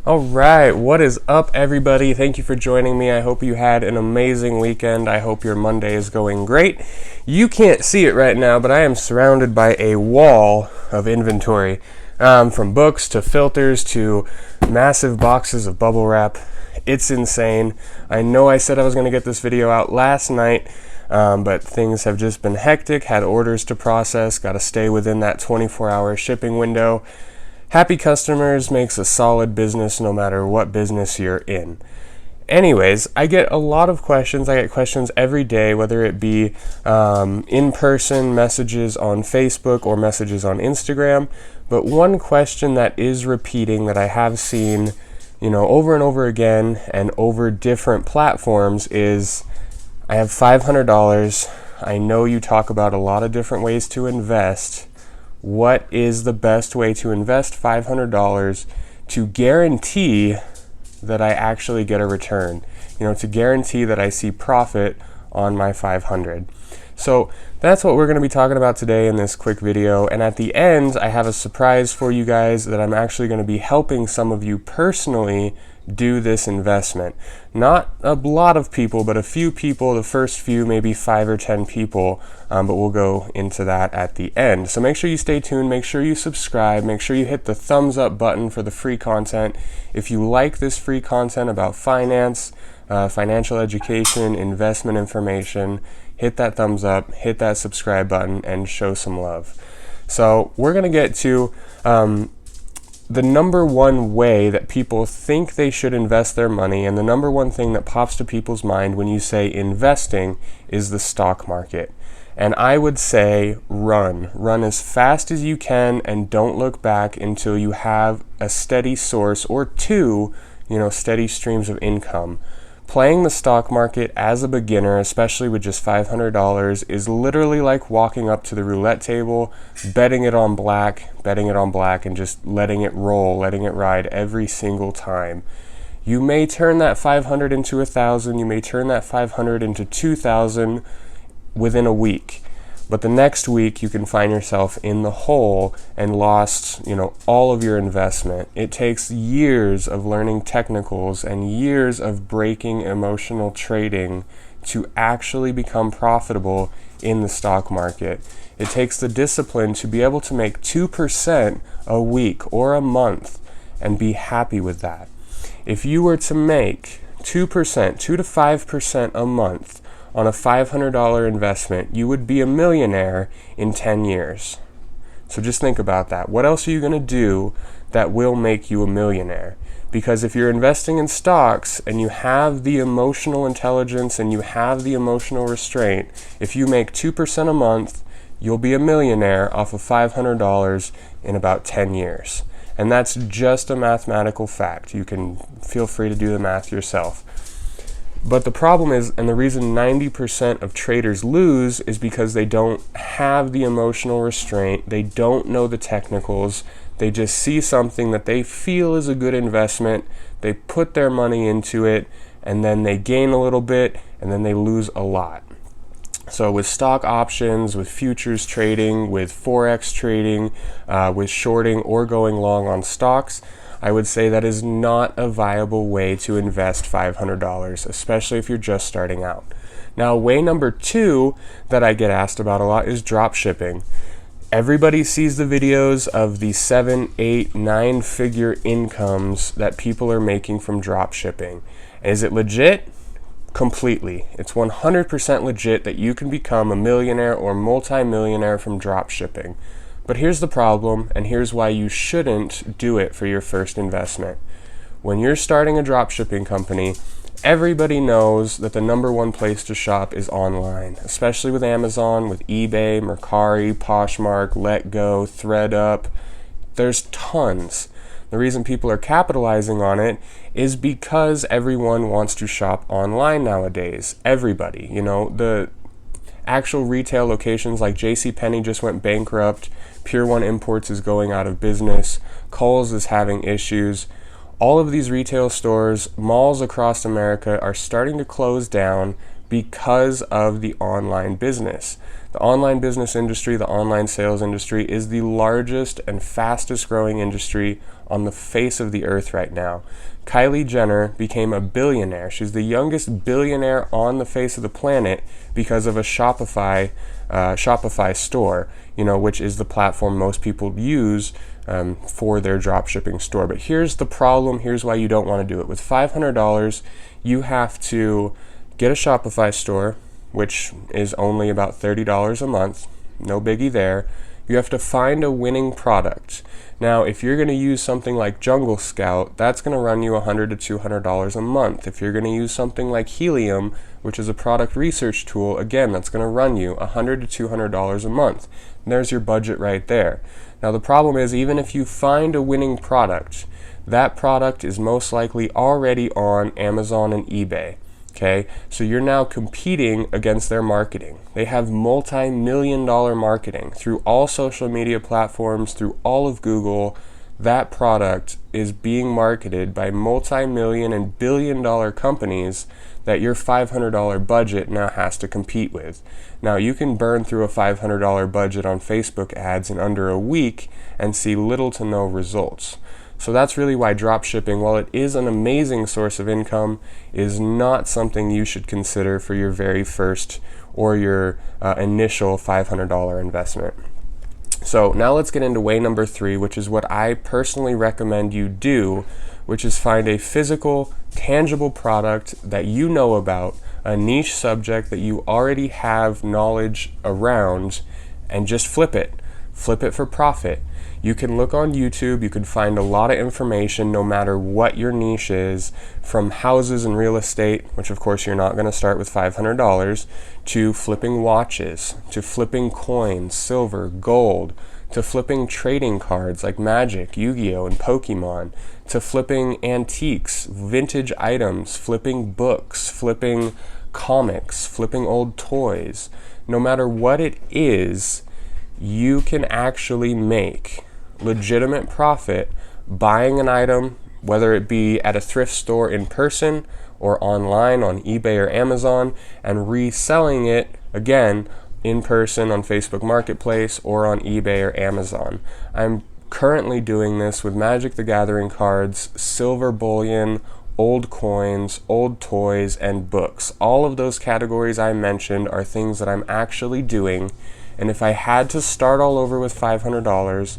All right, what is up, everybody? Thank you for joining me. I hope you had an amazing weekend. I hope your Monday is going great. You can't see it right now, but I am surrounded by a wall of inventory, from books to filters to massive boxes of bubble wrap. It's insane. I know I said I was going to get this video out last night, but things have just been hectic, had orders to process, got to stay within that 24-hour shipping window. Happy customers makes a solid business no matter what business you're in. Anyways, I get a lot of questions. I get questions every day, whether it be in-person messages on Facebook or messages on Instagram. But one question that is repeating that I have seen, over and over again and over different platforms is, I have $500. I know you talk about a lot of different ways to invest. What is the best way to invest $500 to guarantee that I actually get a return? To guarantee that I see profit on my $500. So that's what we're going to be talking about today in this quick video. And at the end, I have a surprise for you guys that I'm actually going to be helping some of you personally do this investment. Not a lot of people, but a few people, the first few, maybe 5 or 10 people, but we'll go into that at the end. So make sure you stay tuned, make sure you subscribe, make sure you hit the thumbs up button for the free content. If you like this free content about finance, financial education, investment information, hit that thumbs up, hit that subscribe button, and show some love. So we're going to get to the number one way that people think they should invest their money, and the number one thing that pops to people's mind when you say investing is the stock market. And I would say run as fast as you can and don't look back until you have a steady source or two, steady streams of income. Playing the stock market as a beginner, especially with just $500, is literally like walking up to the roulette table, betting it on black, and just letting it roll, letting it ride every single time. You may turn that 500 into 1,000, you may turn that 500 into 2,000 within a week. But the next week you can find yourself in the hole and lost, all of your investment. It takes years of learning technicals and years of breaking emotional trading to actually become profitable in the stock market. It takes the discipline to be able to make 2% a week or a month and be happy with that. If you were to make 2%, 2 to 5% a month, on a $500 investment, you would be a millionaire in 10 years. So just think about that. What else are you going to do that will make you a millionaire? Because if you're investing in stocks and you have the emotional intelligence and you have the emotional restraint, if you make 2% a month, you'll be a millionaire off of $500 in about 10 years. And that's just a mathematical fact. You can feel free to do the math yourself. But the problem is, and the reason 90% of traders lose, is because they don't have the emotional restraint, they don't know the technicals, they just see something that they feel is a good investment, they put their money into it, and then they gain a little bit, and then they lose a lot. So with stock options, with futures trading, with forex trading, with shorting or going long on stocks, I would say that is not a viable way to invest $500, especially if you're just starting out. Now, way number 2 that I get asked about a lot is drop shipping. Everybody sees the videos of the 7, 8, 9-figure incomes that people are making from drop shipping. Is it legit? Completely. It's 100% legit that you can become a millionaire or multi-millionaire from drop shipping. But here's the problem, and here's why you shouldn't do it for your first investment. When you're starting a dropshipping company, everybody knows that the number one place to shop is online, especially with Amazon, with eBay, Mercari, Poshmark, Letgo, ThreadUp. There's tons. The reason people are capitalizing on it is because everyone wants to shop online nowadays. Everybody, the actual retail locations like JCPenney just went bankrupt, Pier 1 Imports is going out of business, Kohl's is having issues. All of these retail stores, malls across America are starting to close down because of the online business. The online business industry, the online sales industry, is the largest and fastest growing industry on the face of the earth right now. Kylie Jenner became a billionaire. She's the youngest billionaire on the face of the planet because of a Shopify store, which is the platform most people use for their drop shipping store. But here's the problem. Here's why you don't want to do it. With $500, you have to get a Shopify store, which is only about $30 a month. No biggie there. You have to find a winning product. Now, if you're going to use something like Jungle Scout, that's going to run you $100 to $200 a month. If you're going to use something like Helium, which is a product research tool, again, that's going to run you $100 to $200 a month. And there's your budget right there. Now, the problem is, even if you find a winning product, that product is most likely already on Amazon and eBay. Okay, so you're now competing against their marketing. They have multi-million-dollar marketing through all social media platforms, through all of Google. That product is being marketed by multi-million and billion-dollar companies that your $500 budget now has to compete with. Now, you can burn through a $500 budget on Facebook ads in under a week and see little to no results. So that's really why drop shipping, while it is an amazing source of income, is not something you should consider for your very first or your initial $500 investment. So now let's get into way number 3, which is what I personally recommend you do, which is find a physical, tangible product that you know about, a niche subject that you already have knowledge around, and just flip it. Flip it for profit. You can look on YouTube, you can find a lot of information no matter what your niche is, from houses and real estate, which of course you're not going to start with $500, to flipping watches, to flipping coins, silver, gold, to flipping trading cards like Magic, Yu-Gi-Oh, and Pokemon, to flipping antiques, vintage items, flipping books, flipping comics, flipping old toys. No matter what it is, you can actually make legitimate profit buying an item, whether it be at a thrift store in person or online on eBay or Amazon, and reselling it again in person on Facebook Marketplace or on eBay or Amazon. I'm currently doing this with Magic the Gathering cards, silver bullion, old coins, old toys, and books. All of those categories I mentioned are things that I'm actually doing. And if I had to start all over with $500,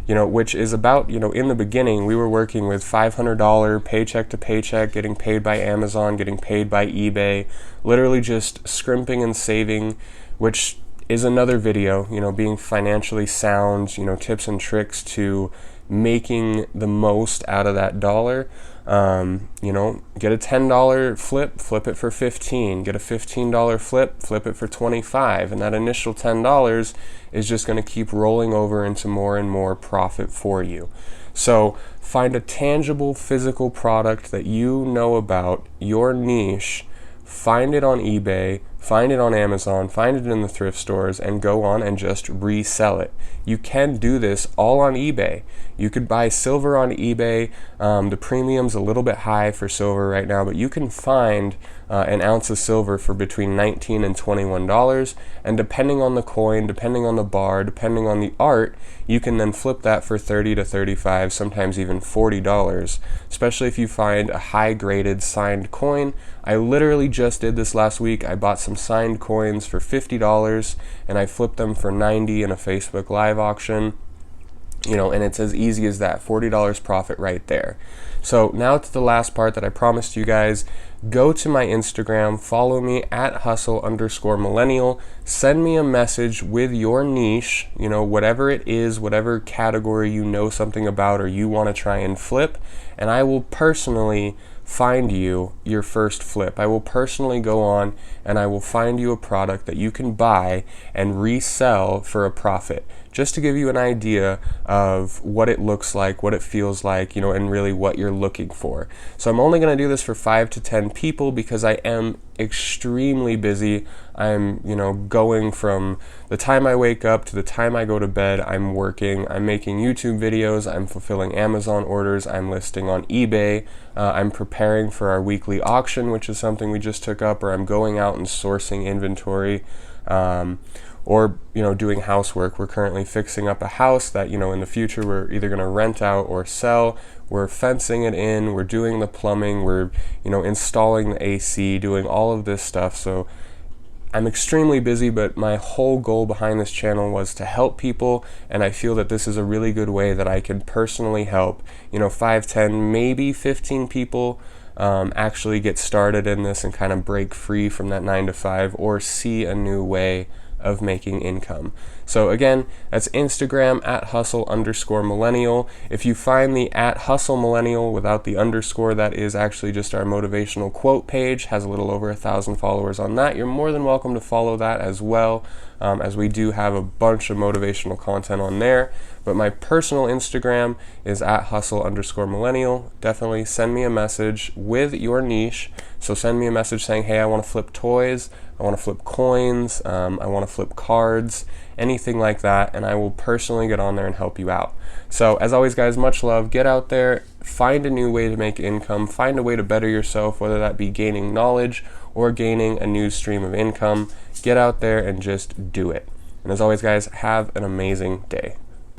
which is about, in the beginning, we were working with $500 paycheck to paycheck, getting paid by Amazon, getting paid by eBay, literally just scrimping and saving, which is another video, being financially sound, tips and tricks to making the most out of that dollar. Get a $10 flip it for 15, get a $15 flip it for 25, and that initial $10 is just going to keep rolling over into more and more profit for you. So find a tangible physical product that you know about, your niche, find it on eBay, find it on Amazon, find it in the thrift stores, and go on and just resell it. You can do this all on eBay. You could buy silver on eBay. The premium's a little bit high for silver right now, but you can find an ounce of silver for between $19 and $21. And depending on the coin, depending on the bar, depending on the art, you can then flip that for $30 to $35, sometimes even $40, especially if you find a high-graded signed coin. I literally just did this last week. I bought some signed coins for $50, and I flipped them for $90 in a Facebook Live auction. And it's as easy as that, $40 profit right there. So now to the last part that I promised you guys. Go to my Instagram, follow me at hustle_millennial, send me a message with your niche, whatever it is, whatever category you know something about or you want to try and flip, and I will personally find you your first flip. I will personally go on and I will find you a product that you can buy and resell for a profit. just to give you an idea of what it looks like, what it feels like, and really what you're looking for. So I'm only going to do this for 5 to 10 people because I am extremely busy. I'm, going from the time I wake up to the time I go to bed, I'm working, I'm making YouTube videos, I'm fulfilling Amazon orders, I'm listing on eBay, I'm preparing for our weekly auction, which is something we just took up, or I'm going out and sourcing inventory, or doing housework. We're currently fixing up a house that in the future we're either going to rent out or sell. We're fencing it in, we're doing the plumbing, we're installing the AC, doing all of this stuff. So I'm extremely busy, but my whole goal behind this channel was to help people, and I feel that this is a really good way that I can personally help 5, 10, maybe 15 people actually get started in this and kind of break free from that 9 to 5 or see a new way of making income. So again, that's Instagram @hustle_millennial. If you find the @hustlemillennial without the underscore, that is actually just our motivational quote page, has a little over 1,000 followers on that. You're more than welcome to follow that as well, as we do have a bunch of motivational content on there. But my personal Instagram is @hustle_millennial. Definitely send me a message with your niche. So send me a message saying, hey, I want to flip toys, I want to flip coins, I want to flip cards, anything like that, and I will personally get on there and help you out. So as always, guys, much love. Get out there, find a new way to make income, find a way to better yourself, whether that be gaining knowledge or gaining a new stream of income. Get out there and just do it. And as always, guys, have an amazing day.